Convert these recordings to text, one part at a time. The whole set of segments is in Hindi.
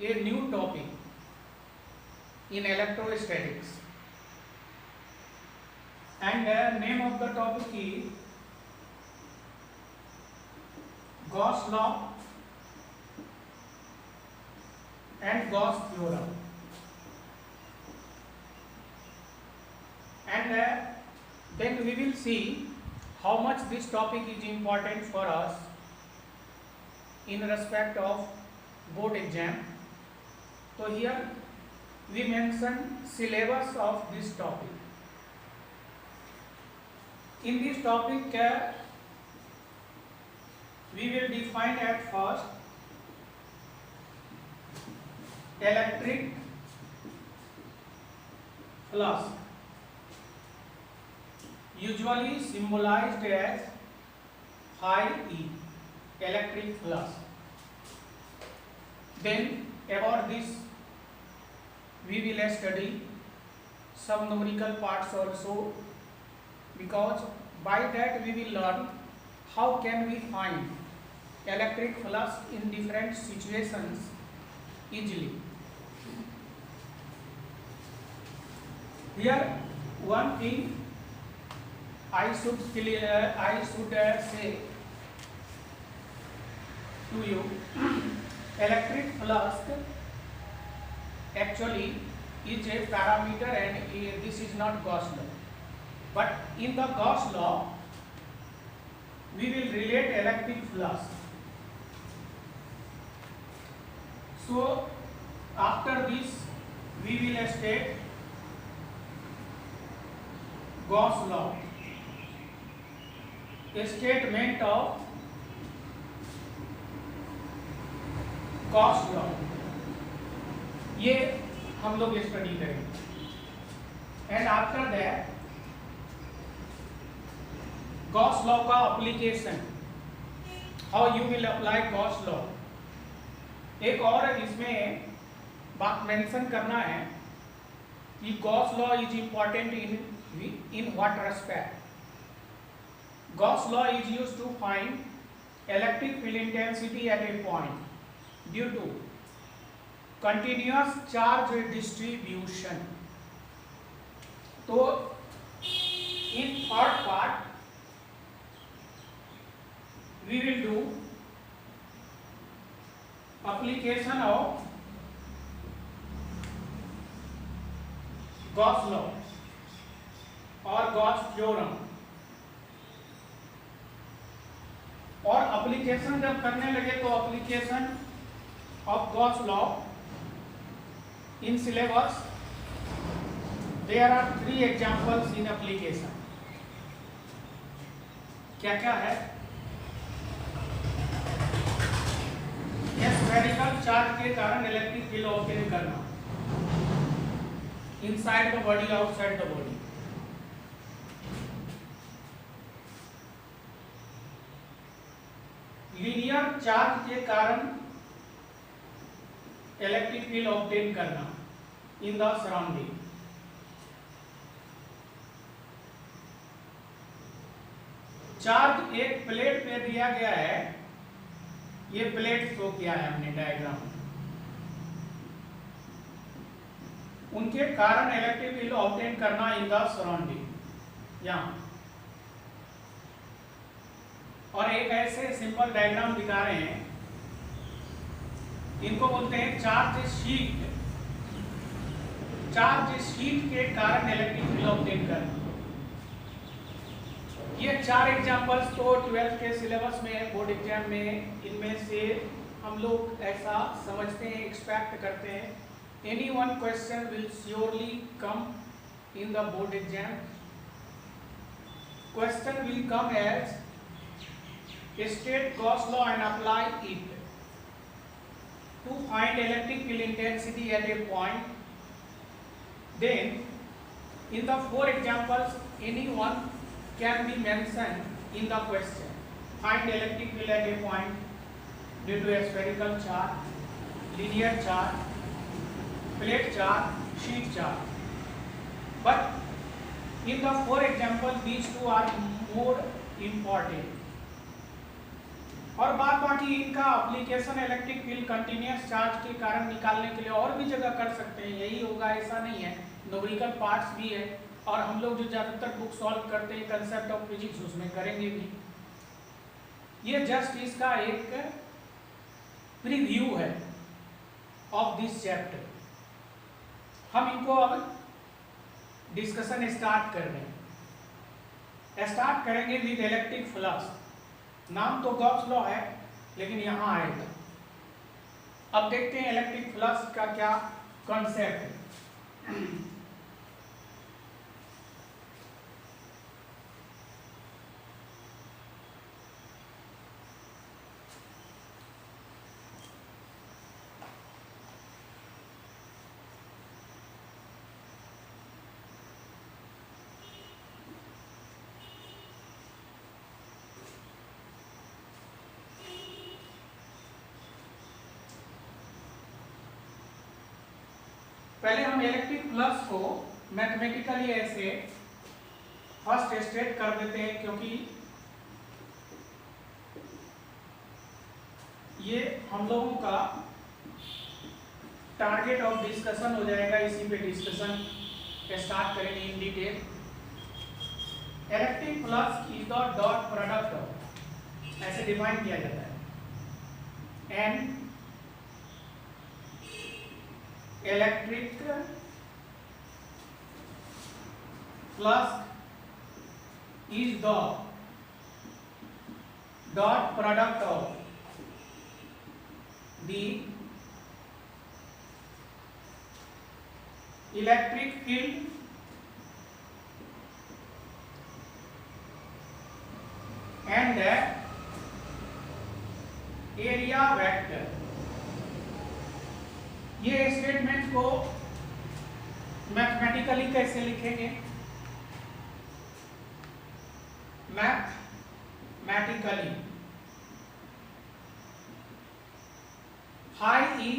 a new topic in electrostatics, and the name of the topic is Gauss law and Gauss theorem. And then we will see how much this topic is important for us in respect of board exam. So here we mention syllabus of this topic. In this topic we will define at first electric flux, usually symbolized as phi E, electric flux. Then about this we will study some numerical parts also, because by that we will learn how can we find electric flux in different situations easily. Here one thing I should say to you, electric flux actually is a parameter, and this is not Gauss law. But in the Gauss law, we will relate electric flux. So after this, we will state Gauss law, a statement of Gauss law. ये हम लोग स्टडी करेंगे, and after that Gauss law का application, how you will apply Gauss law. एक और इसमें बात मेंशन करना है कि Gauss law is important in what respect. Gauss law is used to find electric field intensity at a point due to continuous charge distribution. तो in third part we will do application of Gauss law और Gauss theorem. और एप्लीकेशन जब करने लगे तो application of Gauss law in syllabus there are 3 examples in application. क्या क्या है? स्फेरिकल चार्ज के कारण इलेक्ट्रिक फील्ड ऑब्टेन करना, inside the body outside the body. Linear charge के कारण इलेक्ट्रिक फील्ड ऑब्टेन करना इन द सराउंडिंग. चार्ज एक प्लेट पे दिया गया है, ये प्लेट शो किया है हमने डायग्राम में. उनके कारण इलेक्ट्रिक फील्ड ऑब्टेन करना इन द सराउंडिंग यहां. और एक ऐसे सिंपल डायग्राम दिखा रहे हैं, इनको बोलते हैं चार्ज शीट. चार्ज शीट के कारण इलेक्ट्रिक फील्ड ऑब्टेन करना. ये 4 एग्जांपल्स तो 12th के सिलेबस में, बोर्ड एग्जाम में, इनमें से हम लोग ऐसा समझते हैं, एक्सपेक्ट करते हैं. Any one question will surely come in the board exam. Question will come as state Gauss law and apply it to find electric field intensity at a point. Then in the 4 examples any one can be mentioned in the question. Find electric field at a point due to a spherical charge, linear charge, plate charge, sheet charge. But in the 4 examples these two are more important. और बाद बाकी इनका application electric field continuous charge के कारण निकालने के लिए और भी जगह कर सकते हैं, यही होगा ऐसा नहीं है, न्यूमेरिकल पार्ट्स भी है और हम लोग जो ज़्यादातर बुक सॉल्व करते हैं कंसेप्ट ऑफ फिजिक्स उसमें करेंगे भी। ये जस्ट इसका एक प्रीव्यू है ऑफ दिस चैप्टर। हम इनको अब डिस्कशन स्टार्ट कर रहे हैं। स्टार्ट करेंगे विद इलेक्ट्रिक फ्लक्स। नाम तो गॉस लॉ है लेकिन यहाँ आएगा। अब देखते हैं इलेक्ट्रिक फ्लक्स का क्या कॉन्सेप्ट है। पहले हम इलेक्ट्रिक फ्लक्स को मैथमेटिकली ऐसे फर्स्ट स्टेट कर देते हैं, क्योंकि ये हम लोगों का टारगेट ऑफ डिस्कशन हो जाएगा। इसी पे डिस्कशन स्टार्ट करेंगे in detail. Electric flux is the dot product of, ऐसे डिफाइन किया जाता है, an electric flux is the dot product of the electric field and the area vector। ये स्टेटमेंट को मैथमेटिकली कैसे लिखेंगे? Mathematically phi E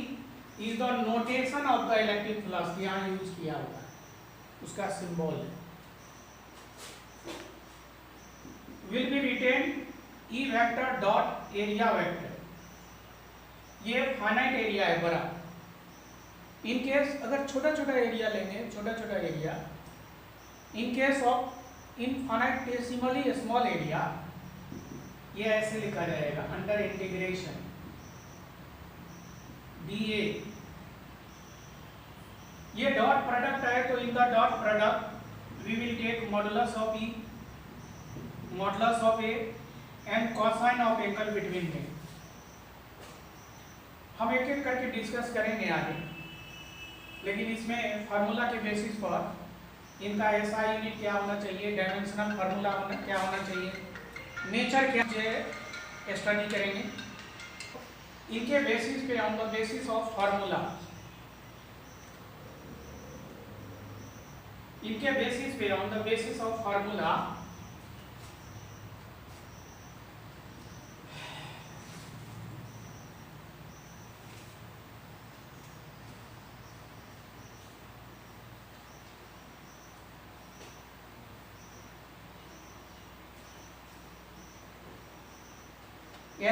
is the notation of the electric flux, यहां यूज किया हुआ है, उसका सिंबल है। Will be written E vector dot area vector. ये फाइनाइट एरिया है बड़ा। इन केस अगर छोटा छोटा एरिया लेंगे, छोटा छोटा area, in case of infinitesimally small area, ये ऐसे लिखा जाएगा अंडर इंटीग्रेशन dA। ये डॉट प्रोडक्ट है तो in the dot product we will take modulus of E, modulus of A and cosine of angle between में। हम एक एक करके डिस्कस करेंगे आगे, लेकिन इसमें फार्मूला के बेसिस पर इनका SI यूनिट क्या होना चाहिए, डायमेंशनल फार्मूला क्या होना चाहिए, नेचर क्या स्टडी करेंगे। इनके बेसिस पे on the basis of formula, इनके बेसिस पे on the basis of formula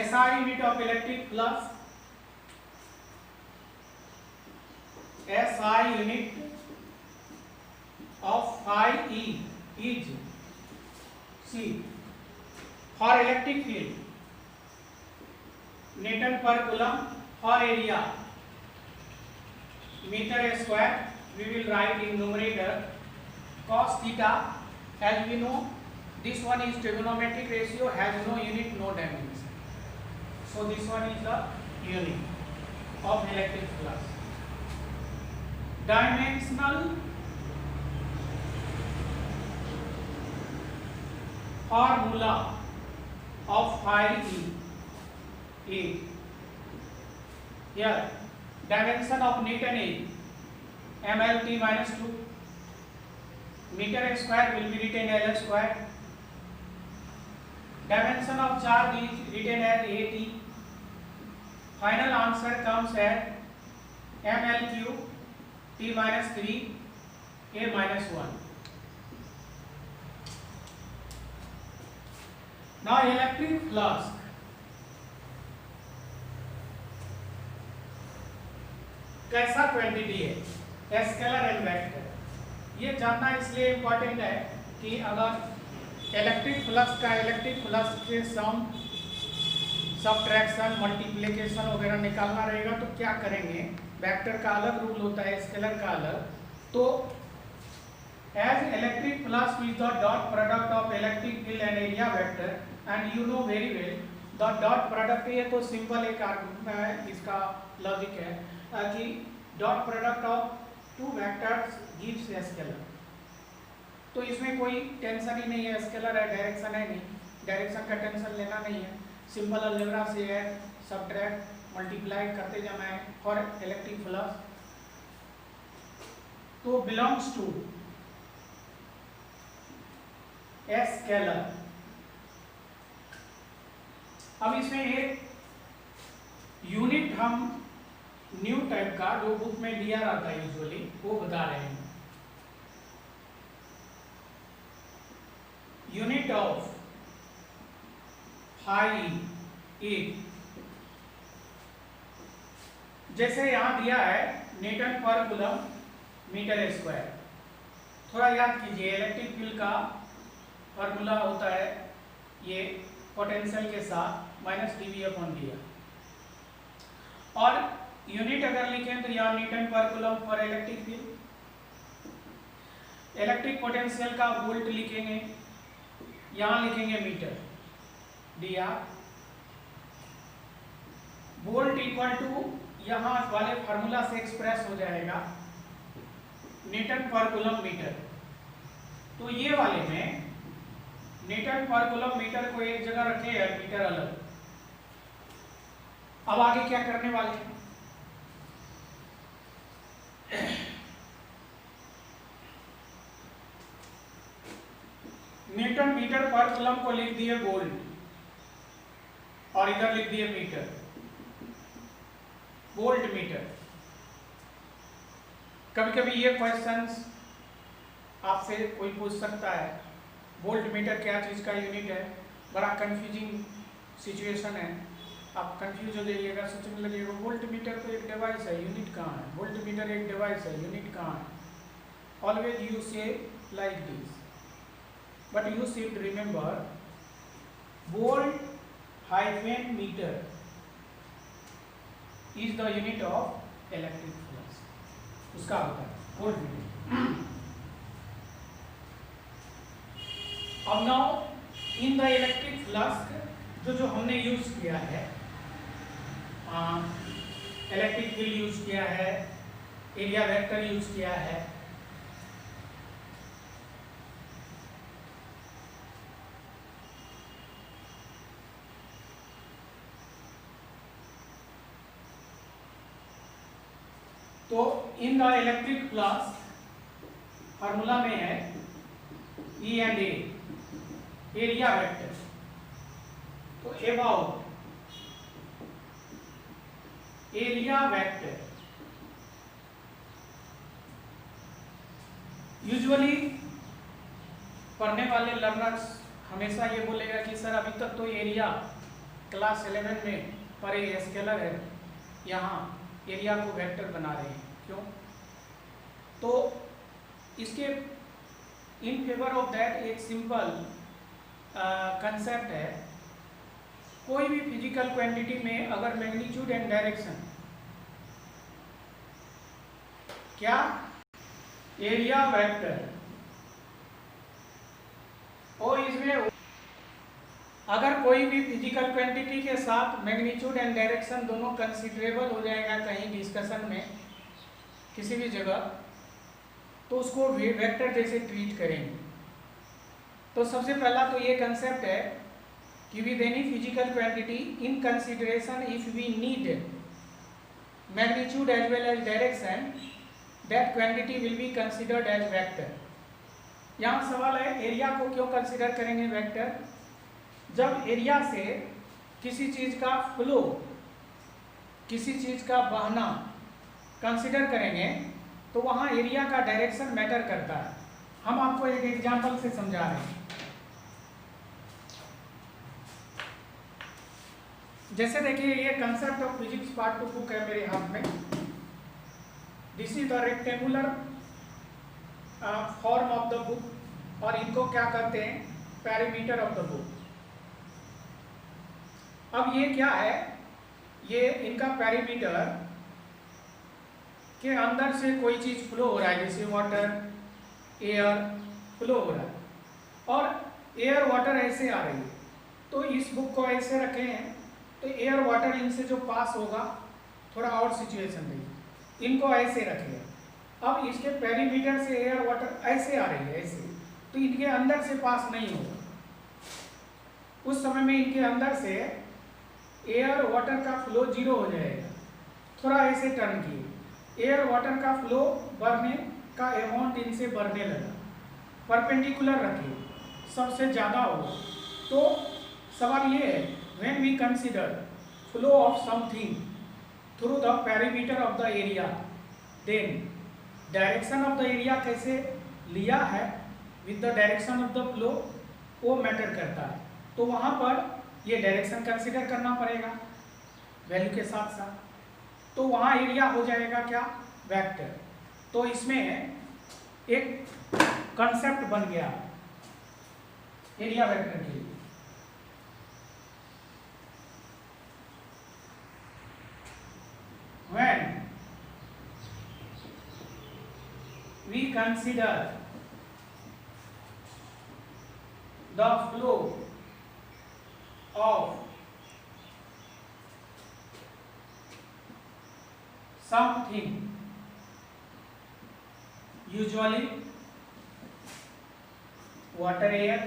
SI unit of electric flux, SI unit of phi E is C for electric field, Newton per coulomb, for area meter square, we will write in numerator cos theta, as we know this one is trigonometric ratio, has no unit, no dimension. So this one is the unit of electric flux. Dimensional formula of phi E is here dimension of Newton is mLT minus 2, meter square will be written L square, dimension of charge is written as AT. Final answer comes as mL cube T minus 3 A minus 1. Now electric flux कैसा क्वांटिटी है, स्केलर एंड वेक्टर। ये जानना इसलिए इम्पोर्टेंट है कि अगर इलेक्ट्रिक फ्लक्स के सम, सब्ट्रैक्शन, मल्टीप्लिकेशन वगैरह निकालना रहेगा तो क्या करेंगे, वेक्टर का अलग रूल होता है, स्केलर का अलग। तो as electric flux is the dot product of electric field and area vector and you know very well the dot product, ये तो सिंपल एक इसका लॉजिक है कि dot product of two vectors gives a scalar. तो इसमें कोई टेंशन ही नहीं है, स्केलर है, डायरेक्शन है नहीं, डायरेक्शन का टेंशन लेना नहीं है। सिंपल अलजेब्रा से ऐड, सब्ट्रैक्ट, मल्टीप्लाई करते जाना है फॉर इलेक्ट्रिक फ्लक्स। तो बिलोंग्स टू ए स्केलर। अब इसमें एक यूनिट हम न्यू टाइप का जो बुक में दिया रहता है यूजुअली वो बता रहे हैं। यूनिट ऑफ फाई इज, जैसे यहां दिया है न्यूटन पर कूलम मीटर स्क्वायर। थोड़ा याद कीजिए, इलेक्ट्रिक फील्ड का फॉर्मूला होता है ये पोटेंशियल के साथ माइनस dV/dt, और यूनिट अगर लिखें तो यहाँ न्यूटन पर coulomb for electric field. Electric potential का वोल्ट लिखेंगे, यहाँ लिखेंगे metre, dr। Volt equal to यहाँ वाले फार्मूला से एक्सप्रेस हो जाएगा न्यूटन पर कूलम मीटर। तो ये वाले में न्यूटन पर कूलम मीटर को एक जगह रखे हैं, मीटर अलग। अब आगे क्या करने वाले हैं, न्यूटन मीटर पर कूलम को लिख दिए वोल्ट और इधर लिख दिए मीटर, वोल्ट मीटर। कभी कभी ये क्वेश्चंस आपसे कोई पूछ सकता है, वोल्ट मीटर क्या चीज का यूनिट है, बड़ा कंफ्यूजिंग सिचुएशन है, आप कंफ्यूज हो जाइएगा, सोचने लगेगा वोल्ट मीटर तो एक डिवाइस है, यूनिट कहाँ है, वोल्ट मीटर एक डिवाइस है, यूनिट कहाँ है। Always you say like this, but you should remember volt hyphen metre is the unit of electric flux, उसका होता है वोल्ट मीटर। अब now in the electric flux जो हमने यूज किया है, इलेक्ट्रिक फील्ड यूज किया है, एरिया वेक्टर यूज किया है, तो in the electric flux formula में है E and A, area vector. तो अबाउट एरिया वेक्टर, यूजुअली पढ़ने वाले लर्नर्स हमेशा ये बोलेगा कि सर अभी तक तो एरिया क्लास 11 में पर ये स्केलर है, यहाँ एरिया को वेक्टर बना रहे हैं, क्यों? तो इसके इन फेवर ऑफ दैट एक सिंपल कंसेप्ट है, कोई भी फिजिकल क्वांटिटी में अगर मैग्नीट्यूड एंड डायरेक्शन, क्या एरिया वेक्टर, और इसमें अगर कोई भी फिजिकल क्वांटिटी के साथ मैग्नीट्यूड एंड डायरेक्शन दोनों कंसीडरेबल हो जाएगा कहीं डिस्कशन में किसी भी जगह, तो उसको वेक्टर जैसे ट्रीट करेंगे। तो सबसे पहला तो ये कंसेप्ट है कि with any physical quantity in consideration if we need magnitude as well as direction, that quantity will be considered as vector. यहाँ सवाल है एरिया को क्यों कंसिडर करेंगे वेक्टर? जब एरिया से किसी चीज का फ्लो, किसी चीज का बहना कंसिडर करेंगे तो वहाँ एरिया का डायरेक्शन मैटर करता है। हम आपको एक एग्जांपल से समझा रहे हैं। जैसे देखिए ये concept of physics part 2 book है मेरे हाथ में, this is the rectangular form of the book और इनको क्या कहते हैं, पेरीमीटर ऑफ द बुक। अब ये क्या है, ये इनका पेरीमीटर के अंदर से कोई चीज फ्लो हो रहा है, जैसे वाटर एयर फ्लो हो रहा है और एयर वाटर ऐसे आ रही है, तो इस बुक को ऐसे रखे हैं तो एयर वाटर इनसे जो पास होगा, थोड़ा और सिचुएशन देखिए, इनको ऐसे रखे हैं। अब इसके पेरीमीटर से एयर वाटर ऐसे आ रही है, ऐसे, तो इनके अंदर से पास नहीं होगा। उस समय में इनके अंदर से एयर वाटर का फ्लो जीरो हो जाएगा। थोड़ा ऐसे टर्न किए, एयर वाटर का फ्लो बढ़ने का अमाउंट इनसे बढ़ने लगा, परपेंडिकुलर रखिए, सबसे ज़्यादा होगा। तो सवाल ये है, when we consider flow of something through the perimeter of the area, then direction of the area कैसे लिया है with the direction of the flow, वो मैटर करता है। तो वहाँ पर ये डायरेक्शन कंसीडर करना पड़ेगा वैल्यू के साथ साथ, तो वहाँ एरिया हो जाएगा क्या, वेक्टर। तो इसमें एक कंसेप्ट बन गया एरिया वेक्टर के लिए। When we consider the flow of something, usually water air,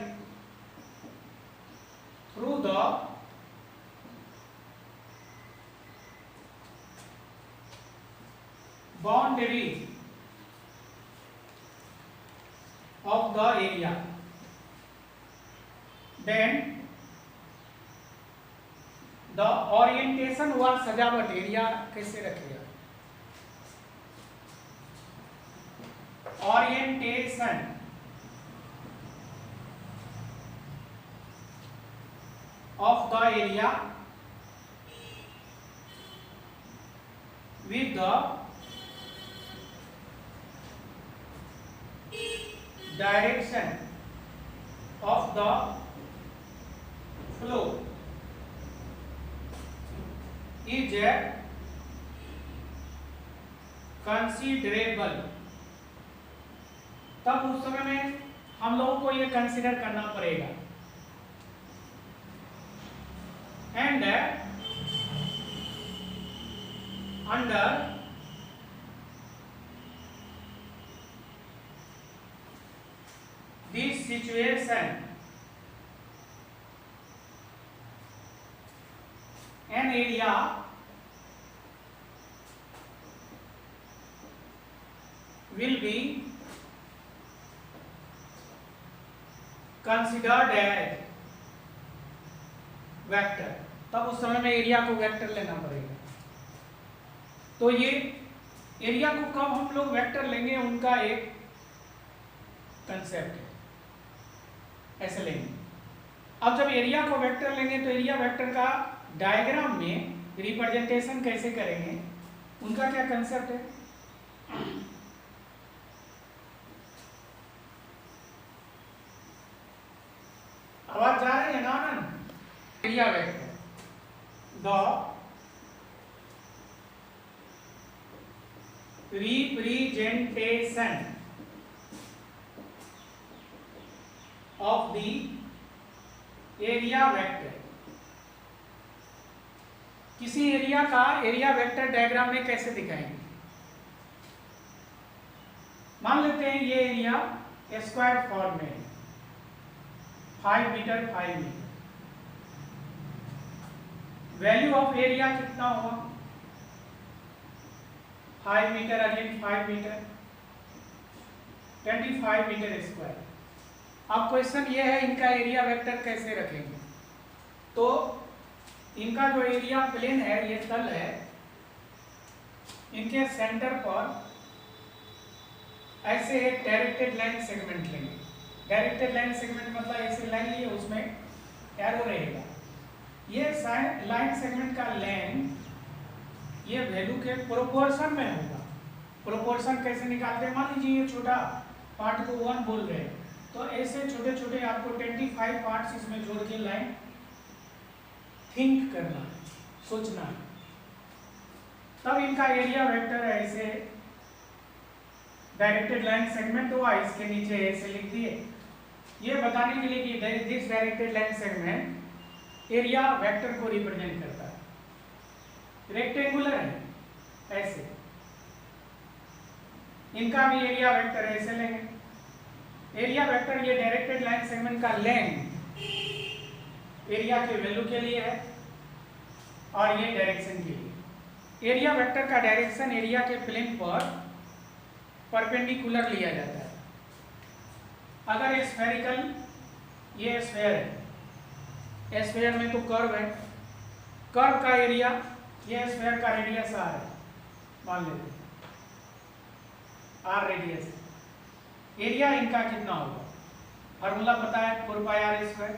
through the boundary of the area, then the orientation व सजावट, एरिया कैसे रखेगा, orientation of the area with the direction of the flow is considerable। तब उस समय में हम लोगों को ये कंसीडर करना पड़ेगा। And under this situation, an area will be considered as vector. तब उस समय में एरिया को वेक्टर लेना पड़ेगा। तो ये एरिया को कब हम लोग वेक्टर लेंगे, उनका एक कंसेप्ट है, ऐसे लेंगे। अब जब एरिया को वेक्टर लेंगे तो एरिया वेक्टर का डायग्राम में रिप्रेजेंटेशन कैसे करेंगे, उनका क्या कंसेप्ट है। आवाज जा रही है ना Anand. Area vector the representation of the area vector, किसी एरिया का एरिया वेक्टर डायग्राम में कैसे दिखाएंगे। मान लेते हैं ये एरिया स्क्वायर फॉर्म में 5 metre 5 metre, value of area कितना हुआ 5 metre again 5 metre 25 metre square. अब क्वेश्चन ये है इनका एरिया वेक्टर कैसे रखेंगे। तो इनका जो एरिया प्लेन है, ये तल है, इनके सेंटर पर ऐसे एक डायरेक्टेड लाइन सेगमेंट लेंगे। डायरेक्टेड लाइन सेगमेंट मतलब ऐसे लाइन लिए, उसमें एरो रहेगा। ये लाइन सेगमेंट का लेंथ ये वैल्यू के प्रोपोर्शन में होगा। प्रोपोर्शन कैसे निकालते हैं? मान लीजिए ये छोटा पार्ट को 1 बोल रहे हैं, तो ऐसे छोटे छोटे आपको 25 पार्ट्स इसमें जोड़ के लाइन थिंक करना है, सोचना है, तब इनका एरिया वेक्टर ऐसे डायरेक्टेड लाइन सेगमेंट हुआ, इसके नीचे ऐसे लिख दिए, ये बताने के लिए कि this directed line segment area vector को रिप्रेजेंट करता है। रेक्टेंगुलर है ऐसे, इनका भी एरिया वेक्टर ऐसे लेंगे। एरिया वेक्टर ये डायरेक्टेड लाइन सेगमेंट का लेंथ एरिया के वैल्यू के लिए है और ये डायरेक्शन के लिए। एरिया वेक्टर का डायरेक्शन एरिया के प्लेन पर परपेंडिकुलर लिया जाता है। अगर स्फेरिकल, ये स्फेयर है, स्फेयर में तो कर्व है, कर्व का एरिया, ये स्फेयर का रेडियस आर है, मान लेते हैं आर रेडियस है। एरिया इनका कितना होगा? फॉर्मूला पता है 4πr²,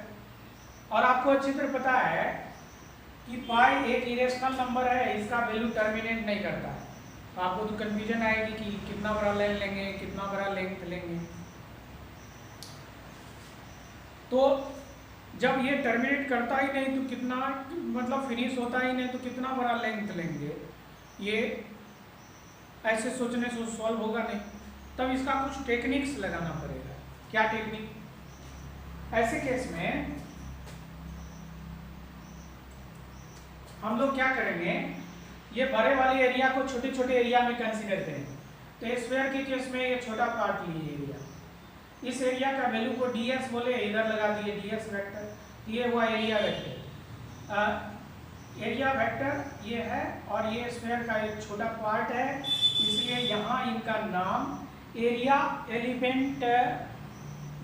और आपको चित्र पता है कि पाई एक इरेशनल नंबर है, इसका वैल्यू टर्मिनेट नहीं करता है, तो आपको तो कंफ्यूजन आएगी कि कितना बड़ा लेंथ लेंगे, कितना बड़ा लेंथ लेंगे। तो जब ये टर्मिनेट करता ही नहीं तो कितना, मतलब फिनिश होता ही नहीं तो कितना बड़ा लेंथ लेंगे, ये ऐसे सोचने से सॉल्व होगा नहीं। तब इसका कुछ टेक्निक्स लगाना पड़ेगा। क्या टेक्निक? ऐसे केस में हम लोग क्या करेंगे, ये बड़े वाले एरिया को छोटे छोटे एरिया में कंसीडर करेंगे। तो स्फीयर के केस में ये छोटा पार्ट लिए एरिया, इस एरिया का वैल्यू को ds बोले, इधर लगा दिए ds वेक्टर, ये हुआ एरिया वेक्टर। एरिया वेक्टर ये है और ये स्फीयर का एक छोटा पार्ट है, इसलिए यहाँ इनका नाम एरिया एलिमेंट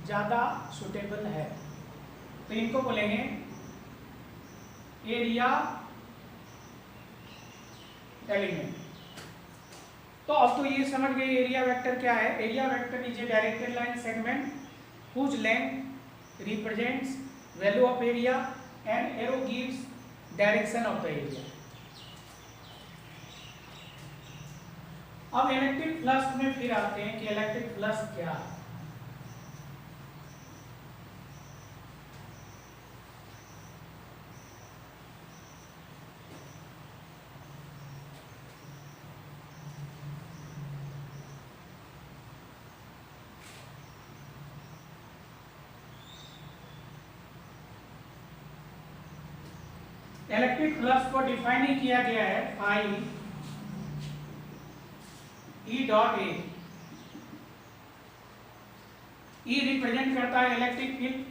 ज़्यादा सुटेबल है, तो इनको बोलेंगे एरिया एलिमेंट। तो अब तो ये समझ गए एरिया वेक्टर क्या है। Area vector is a directed line segment whose length represents value of area and arrow gives direction of the area। अब इलेक्ट्रिक फ्लक्स में फिर आते हैं कि इलेक्ट्रिक फ्लक्स क्या है। इलेक्ट्रिक फ्लक्स को डिफाइन ही किया गया है आई ई डॉट ए। ई रिप्रेजेंट करता है इलेक्ट्रिक फील्ड,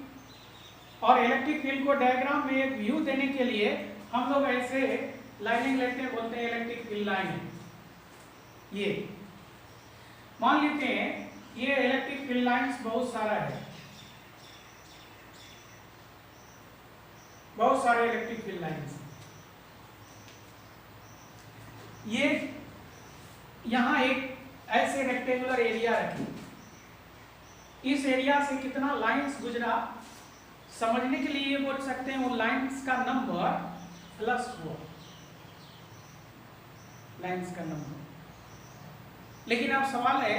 और इलेक्ट्रिक फील्ड को डायग्राम में एक व्यू देने के लिए हम लोग ऐसे लाइनिंग लेते हैं, बोलते हैं इलेक्ट्रिक फील्ड लाइन। ये मान लेते हैं ये इलेक्ट्रिक फील्ड लाइंस बहुत सारा है, बहुत सारे इलेक्ट्रिक फील्ड लाइंस। ये यहां एक ऐसे रेक्टेंगुलर एरिया रखें, इस एरिया से कितना लाइंस गुजरा समझने के लिए ये बोल सकते हैं वो लाइंस का नंबर प्लस हुआ, लाइंस का नंबर। लेकिन अब सवाल है,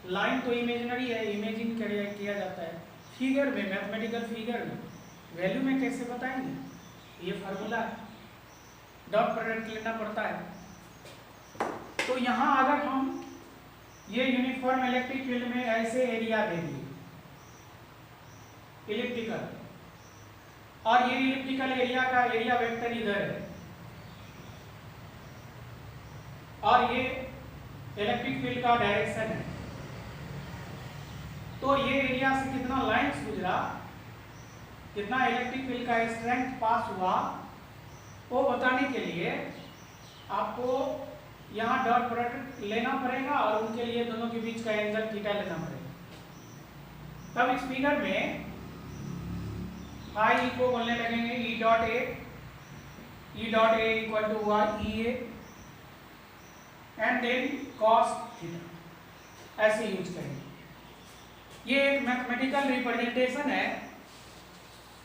लाइन तो इमेजिनरी है, इमेजिन किया जाता है, फिगर में, मैथमेटिकल फिगर में, वैल्यू में कैसे बताएंगे? ये फार्मूला है, डॉट प्रोडक्ट लेना पड़ता है। तो यहाँ अगर हम ये यूनिफॉर्म इलेक्ट्रिक फील्ड में ऐसे एरिया दे दिए इलिप्टिकल, और ये इलिप्टिकल एरिया का एरिया वेक्टर इधर है, और ये इलेक्ट्रिक फील्ड का डायरेक्शन है, तो ये एरिया से कितना लाइंस गुजरा, कितना इलेक्ट्रिक फील्ड का स्ट्रेंथ पास हुआ, वो बताने के लिए आपको यहाँ डॉट प्रोडक्ट लेना पड़ेगा और उनके लिए दोनों के बीच का एंगल थीटा लेना पड़ेगा। तब इस फिगर में फाई को बोलने लगेंगे E dot A equal to हुआ E A and then cos theta, ऐसे यूज करेंगे। ये एक मैथमेटिकल रिप्रेजेंटेशन है,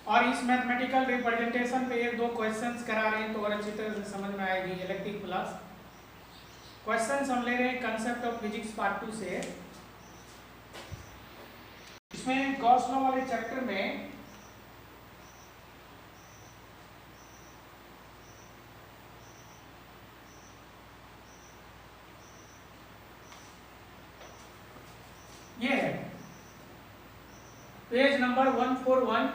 और इस मैथमेटिकल रिप्रेजेंटेशन पे एक दो क्वेश्चंस करा रहे हैं तो और अच्छी तरह से समझ में आएगी। इलेक्ट्रिक फ्लक्स क्वेश्चंस हम ले रहे हैं कंसेप्ट ऑफ फिजिक्स पार्ट 2 से। इसमें गॉस लॉ वाले चैप्टर में ये है पेज नंबर 141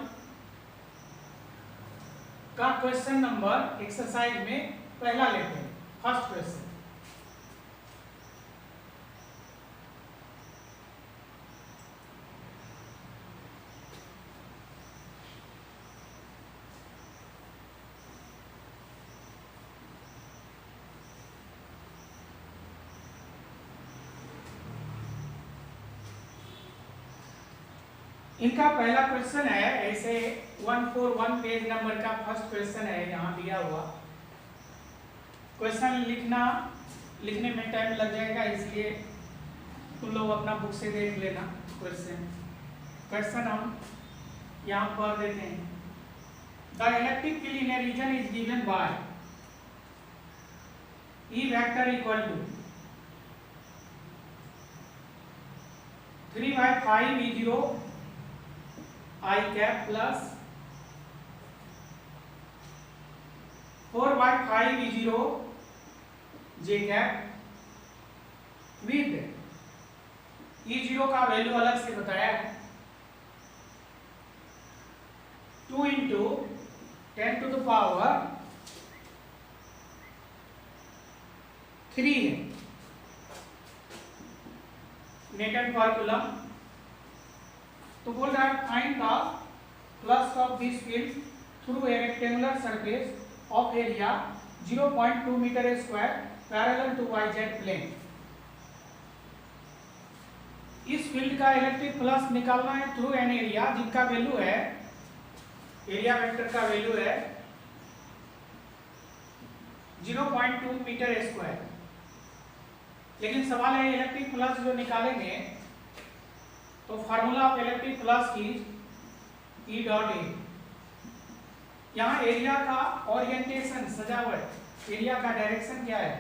का क्वेश्चन नंबर एक्सरसाइज में पहला लेते हैं, फर्स्ट क्वेश्चन। इनका पहला क्वेश्चन है, ऐसे 141 पेज नंबर का फर्स्ट क्वेश्चन है, यहाँ दिया हुआ। क्वेश्चन लिखने में टाइम लग जाएगा, इसलिए तुम लोग अपना बुक से देख लेना। क्वेश्चन हम यहाँ पर देते हैं। The electric field in a region is given by E vector equal to 3/5 E0 I cap plus 4/5 E0 J cap with E0 का वैल्यू अलग से बताया है 2 into 10 to the power 3 है न्यूटन पर कूलम। तो बोल रहा है find the flux of this field through a rectangular surface of area 0.2 metre square parallel to YZ plane. इस फील्ड का इलेक्ट्रिक फ्लक्स निकालना है थ्रू एन एरिया जिनका वैल्यू है, एरिया वेक्टर का वैल्यू है 0.2 मीटर स्क्वायर। लेकिन सवाल है इलेक्ट्रिक फ्लक्स जो निकालेंगे तो formula of electric flux is E dot A. यहाँ एरिया का ओरिएंटेशन, सजावट, एरिया का डायरेक्शन क्या है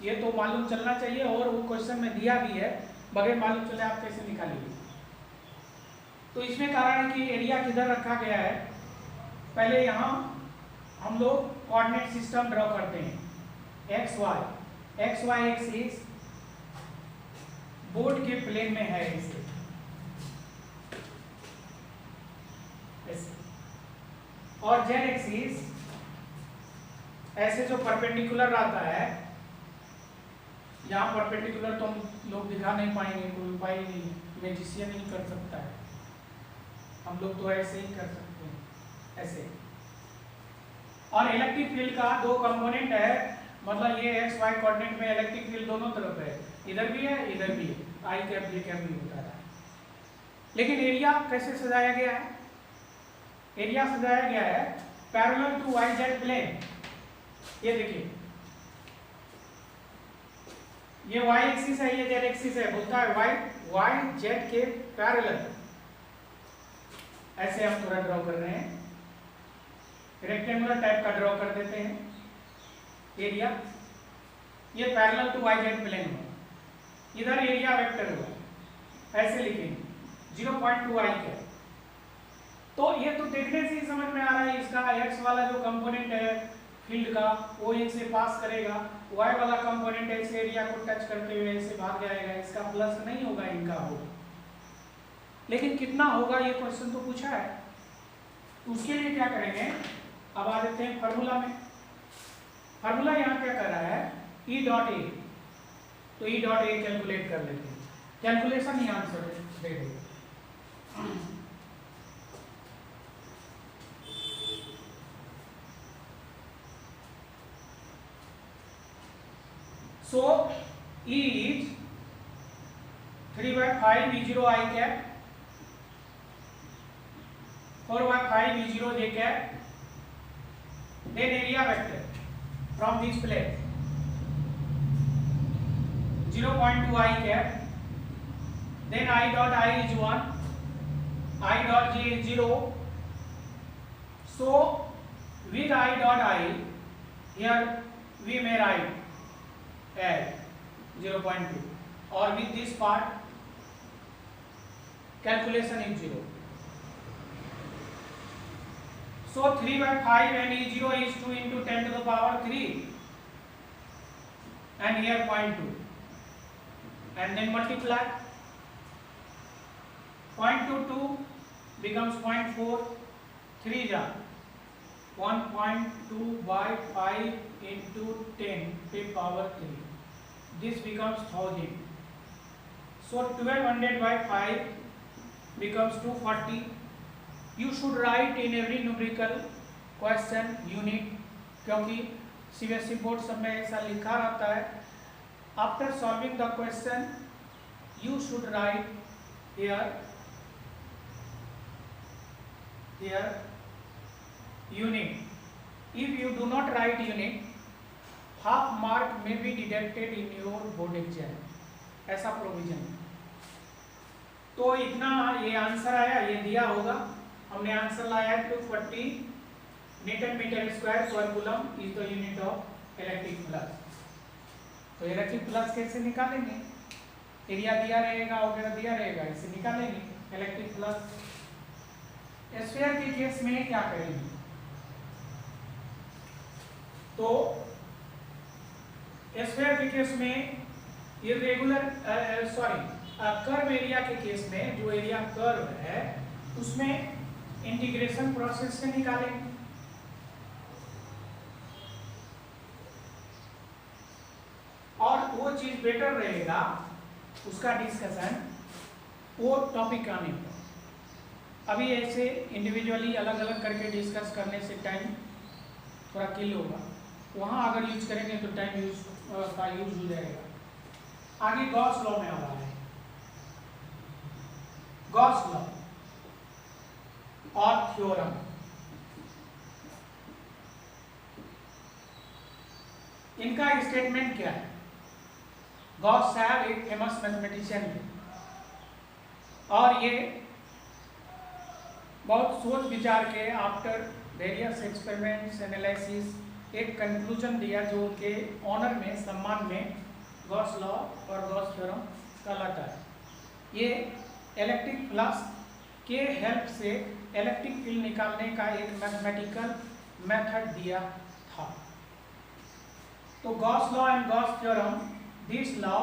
ये तो मालूम चलना चाहिए, और वो क्वेश्चन में दिया भी है, बगैर मालूम चले आप कैसे निकालेंगे। तो इसमें कारण है कि एरिया किधर रखा गया है। पहले यहाँ हम लोग कोऑर्डिनेट सिस्टम ड्रॉ करते हैं। एक्स वाई एक्सिस बोर्ड के प्लेन में है इसे और जेड एक्सिस ऐसे जो परपेंडिकुलर रहता है, यहाँ परपेंडिकुलर तो हम लोग दिखा नहीं पाएंगे, कोई उपाय नहीं, मैजिशियन नहीं कर सकता है, हम लोग तो ऐसे ही कर सकते हैं ऐसे। और इलेक्ट्रिक फील्ड का दो कंपोनेंट है, मतलब ये एक्स वाई कोऑर्डिनेट में इलेक्ट्रिक फील्ड दोनों तरफ है, इधर भी है इधर भी है, आई कैप जे कैप भी होता है। लेकिन एरिया कैसे सजाया गया है, एरिया सजाया गया है पैरेलल टू YZ प्लेन। ये देखिए ये y एक्सिस है, ये z एक्सिस है, बोलता है YZ के पैरेलल। ऐसे हम थोड़ा ड्रॉ कर रहे हैं, रेक्टेंगुलर टाइप का ड्रॉ कर देते हैं एरिया। ये पैरेलल टू YZ प्लेन हुआ, इधर एरिया वेक्टर हुआ, ऐसे लिखेंगे 0.2 I कैप। तो ये तो देखने से ही समझ में आ रहा है इसका एक्स वाला जो कंपोनेंट है फील्ड का वो इनसे पास करेगा, वाई वाला कंपोनेंट ऐसे एरिया को टच करते हुए ऐसे भाग जाएगा, इसका प्लस नहीं होगा, इनका होगा। लेकिन कितना होगा ये क्वेश्चन तो पूछा है, तो उसके लिए क्या करेंगे, अब आ जाते हैं फार्मूला में। फार्मूला यहाँ क्या कर रहा है E डॉट ए, तो E डॉट ए कैलकुलेट कर लेते हैं, कैलकुलेशन ही आंसर दे देगा। So E is 3/5 E0 I cap, 4/5 E0 J cap, then area vector from this plane 0.2 I cap, then I dot I is 1, I dot J is 0. So with I dot I here we may write as 0.2, or with this part calculation is 0. So 3/5 and E0 is 2 into 10 to the power 3, and here 0.2, and then multiply. 0.22 becomes 0.4, 3 ja 1.2 by 5 into 10 to the power 3. This becomes 1000. So 1200 by 5 becomes 240. You should write in every numerical question unit, क्योंकि CBSE बोर्ड सब में ऐसा लिखा रहता है. After solving the question, you should write here unit. If you do not write unit, half mark may be deducted in your board exam. ऐसा प्रोविजन. तो इतना ये आंसर आया, ये दिया होगा. हमने आंसर लाया है 240 न्यूटन मीटर स्क्वायर पर coulomb is the unit of electric flux. तो इलेक्ट्रिक फ्लक्स कैसे निकालेंगे? एरिया दिया रहेगा वगैरह दिया रहेगा, इसे निकालेंगे. इलेक्ट्रिक फ्लक्स स्फीयर के केस में क्या करेंगे? तो स्फीयर के केस में इरेगुलर कर्व एरिया के केस में जो एरिया कर्व है उसमें इंटीग्रेशन प्रोसेस से निकालेंगे. और वो चीज बेटर रहेगा उसका डिस्कशन वो टॉपिक आने पर. अभी ऐसे इंडिविजुअली अलग अलग करके डिस्कस करने से टाइम थोड़ा किल होगा. वहाँ अगर यूज करेंगे तो टाइम का यूज हो जाएगा. आगे गॉस लॉ में आ रहा है. गॉस लॉ और थ्योरम. इनका स्टेटमेंट क्या है? गॉस साहब एक फेमस मैथमेटिशियन थे और ये बहुत सोच विचार के आफ्टर वेरियस एक्सपेरिमेंट्स एनालिसिस एक कंक्लूजन दिया जो उनके ऑनर में सम्मान में गॉस लॉ और गॉस थ्योरम कहलाता है. ये इलेक्ट्रिक फ्लक्स के हेल्प से इलेक्ट्रिक फील्ड निकालने का एक मैथमेटिकल मेथड दिया था. तो Gauss law and Gauss theorem, this law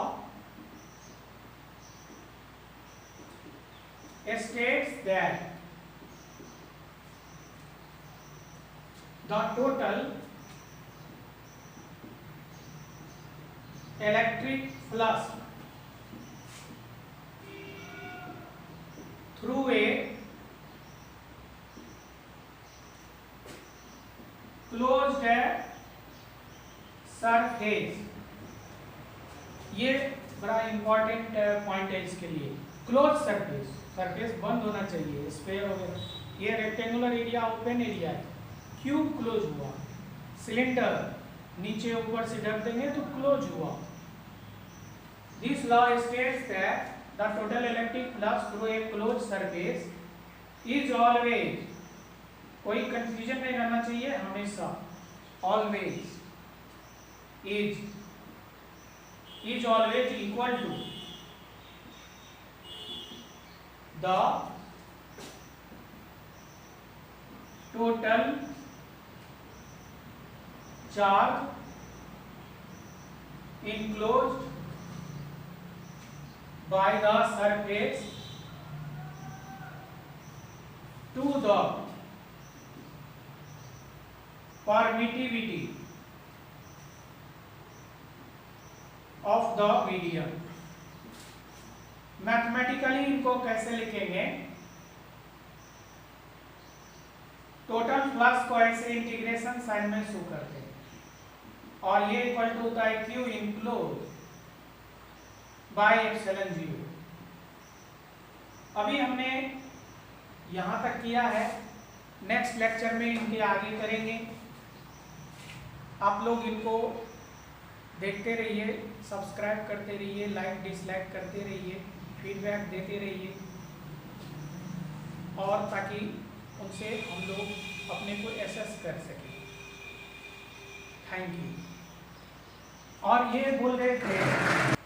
states that the total electric flux through a closed surface. ये बड़ा इंपॉर्टेंट पॉइंट है इसके लिए. क्लोज सरफेस बंद होना चाहिए. स्फीयर वगैरह ये रेक्टेंगुलर एरिया ओपन एरिया है. क्यूब क्लोज हुआ. सिलेंडर नीचे ऊपर से ढक देंगे तो क्लोज हुआ. This law states that the total electric flux through a close surface is always, कोई कंफ्यूजन नहीं रहना चाहिए, हमेशा always is always equal to the total charge enclosed by the surface to the permittivity of the medium. Mathematically इनको कैसे लिखेंगे? टोटल फ्लक्स को ऐसे इंटीग्रेशन साइन में शो करते हैं और ये इक्वल टू होता है क्यू इनक्लोज बाय एप्सिलॉन 0. अभी हमने यहां तक किया है. नेक्स्ट लेक्चर में इनके आगे करेंगे. आप लोग इनको देखते रहिए, सब्सक्राइब करते रहिए, लाइक डिसलाइक करते रहिए, फीडबैक देते रहिए और ताकि उनसे हम लोग अपने को एसेस कर सकें. Thank you. और ये बोल रहे थे